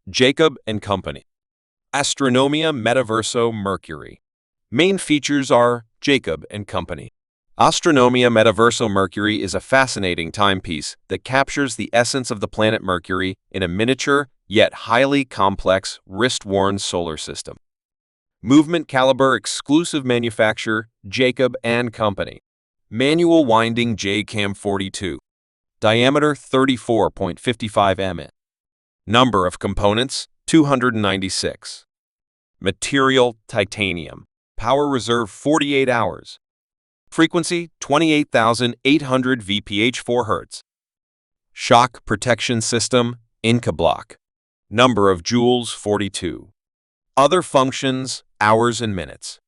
Jacob & Company. Astronomia Metaverso Mercury. Main features are Jacob & Company. Astronomia Metaverso Mercury is a fascinating timepiece that captures the essence of the planet Mercury in a miniature, yet highly complex, wrist-worn solar system. Movement caliber exclusive manufacturer, Jacob & Company. Manual winding J-Cam 42. Diameter 34.55 mm. Number of components, 296. Material, titanium. Power reserve 48 hours. Frequency, 28,800 VPH 4 Hz. Shock protection system, Inca block. Number of joules, 42. Other functions, hours and minutes.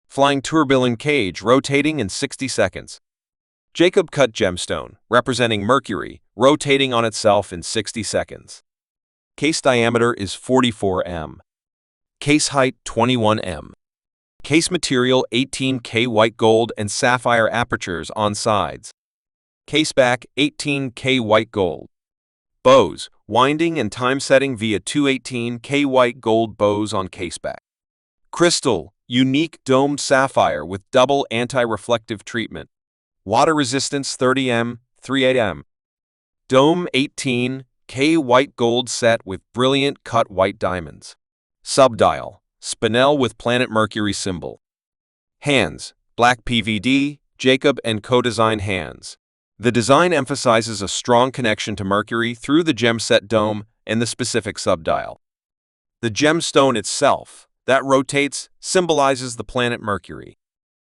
Flying tourbillon cage rotating in 60 seconds. Jacob cut gemstone, representing Mercury, rotating on itself in 60 seconds. Case diameter is 44 m. Case height 21 m. Case material 18K white gold and sapphire apertures on sides. Case back 18K white gold. Bows, winding and time setting via 218K white gold bows on case back. Crystal, unique domed sapphire with double anti-reflective treatment. Water resistance 30 m, 38 m. Dome 18K white gold set with brilliant cut white diamonds. Subdial, spinel with planet Mercury symbol. Hands, black PVD, Jacob & Co. design hands. The design emphasizes a strong connection to Mercury through the gem-set dome and the specific subdial. The gemstone itself, that rotates, symbolizes the planet Mercury.